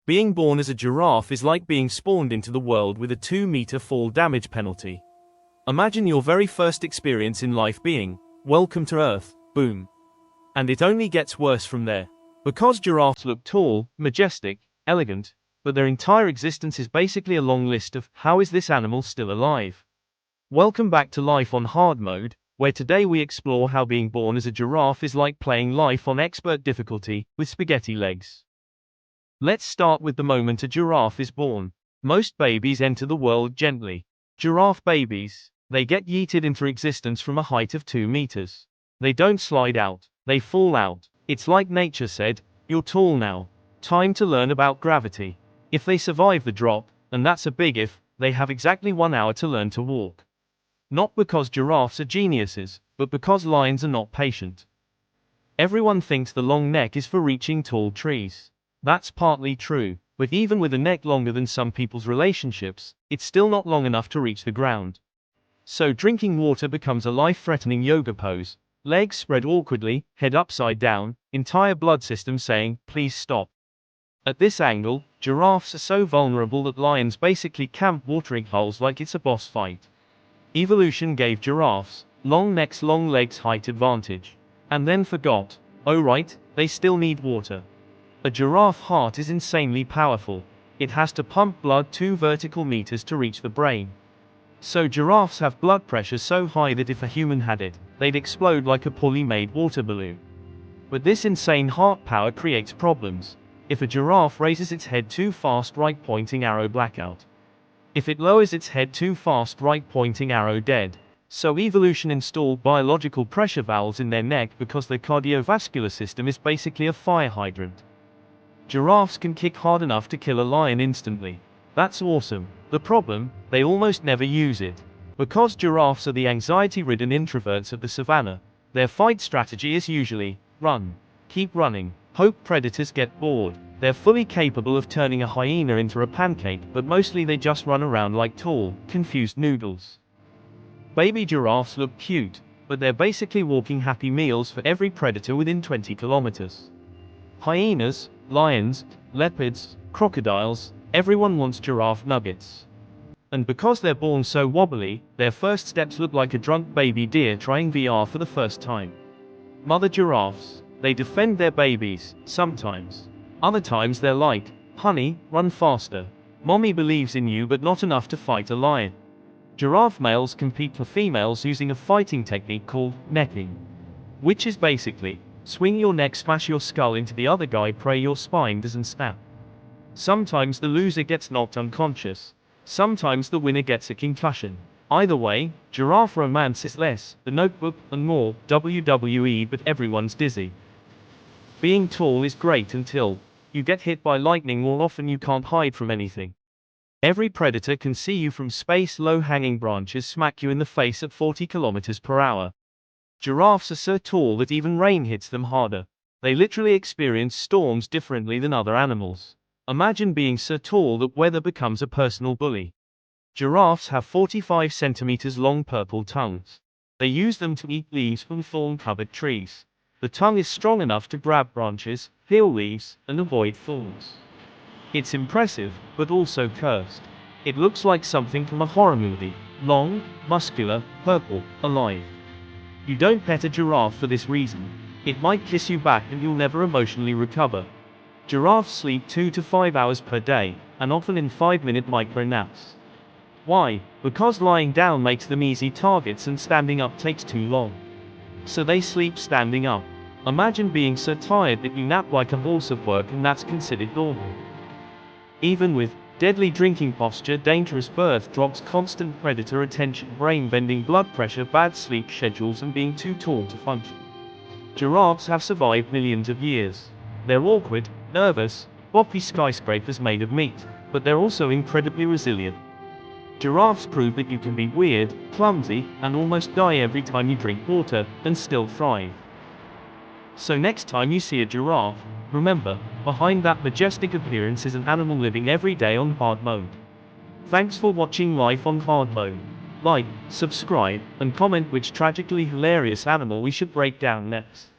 Being born as a giraffe is like being spawned into the world with a 2-meter fall damage penalty. Imagine your very first experience in life being, welcome to Earth, boom. And it only gets worse from there. Because giraffes look tall, majestic, elegant, but their entire existence is basically a long list of, how is this animal still alive? Welcome back to Life on Hard Mode, where today we explore how being born as a giraffe is like playing life on expert difficulty, with spaghetti legs. Let's start with the moment a giraffe is born. Most babies enter the world gently. Giraffe babies, they get yeeted into existence from a height of 2 meters. They don't slide out, they fall out. It's like nature said, you're tall now. Time to learn about gravity. If they survive the drop, and that's a big if, they have exactly 1 hour to learn to walk. Not because giraffes are geniuses, but because lions are not patient. Everyone thinks the long neck is for reaching tall trees. That's partly true, but even with a neck longer than some people's relationships, it's still not long enough to reach the ground. So drinking water becomes a life-threatening yoga pose, legs spread awkwardly, head upside down, entire blood system saying, please stop. At this angle, giraffes are so vulnerable that lions basically camp watering holes like it's a boss fight. Evolution gave giraffes, long necks, long legs height advantage. And then forgot, oh right, they still need water. A giraffe heart is insanely powerful. It has to pump blood 2 vertical meters to reach the brain. So giraffes have blood pressure so high that if a human had it, they'd explode like a poorly made water balloon. But this insane heart power creates problems. If a giraffe raises its head too fast, right pointing arrow, blackout. If it lowers its head too fast, right pointing arrow, dead. So evolution installed biological pressure valves in their neck because their cardiovascular system is basically a fire hydrant. Giraffes can kick hard enough to kill a lion instantly. That's awesome. The problem, they almost never use it. Because giraffes are the anxiety-ridden introverts of the savannah, their fight strategy is usually, run. Keep running. Hope predators get bored. They're fully capable of turning a hyena into a pancake, but mostly they just run around like tall, confused noodles. Baby giraffes look cute, but they're basically walking Happy Meals for every predator within 20 kilometers. Hyenas, lions, leopards, crocodiles, everyone wants giraffe nuggets. And because they're born so wobbly, their first steps look like a drunk baby deer trying VR for the first time. Mother giraffes, they defend their babies, sometimes. Other times they're like, honey, run faster. Mommy believes in you but not enough to fight a lion. Giraffe males compete for females using a fighting technique called necking. Which is basically, swing your neck, smash your skull into the other guy, pray your spine doesn't snap. Sometimes the loser gets knocked unconscious. Sometimes the winner gets a concussion. Either way, giraffe romance is less, The Notebook, and more, WWE, but everyone's dizzy. Being tall is great until you get hit by lightning, or often you can't hide from anything. Every predator can see you from space, low-hanging branches smack you in the face at 40 kilometers per hour. Giraffes are so tall that even rain hits them harder. They literally experience storms differently than other animals. Imagine being so tall that weather becomes a personal bully. Giraffes have 45 centimeters long purple tongues. They use them to eat leaves from thorn-covered trees. The tongue is strong enough to grab branches, peel leaves, and avoid thorns. It's impressive, but also cursed. It looks like something from a horror movie. Long, muscular, purple, alive. You don't pet a giraffe for this reason. It might kiss you back and you'll never emotionally recover. Giraffes sleep 2 to 5 hours per day, and often in 5-minute micro naps. Why? Because lying down makes them easy targets and standing up takes too long. So they sleep standing up. Imagine being so tired that you nap like a horse at work and that's considered normal. Even with deadly drinking posture, dangerous birth drops, constant predator attention, brain-bending blood pressure, bad sleep schedules, and being too tall to function, giraffes have survived millions of years. They're awkward, nervous, boppy skyscrapers made of meat, but they're also incredibly resilient. Giraffes prove that you can be weird, clumsy, and almost die every time you drink water, and still thrive. So next time you see a giraffe, remember, behind that majestic appearance is an animal living every day on hard mode. Thanks for watching Life on Hard Mode. Like, subscribe, and comment which tragically hilarious animal we should break down next.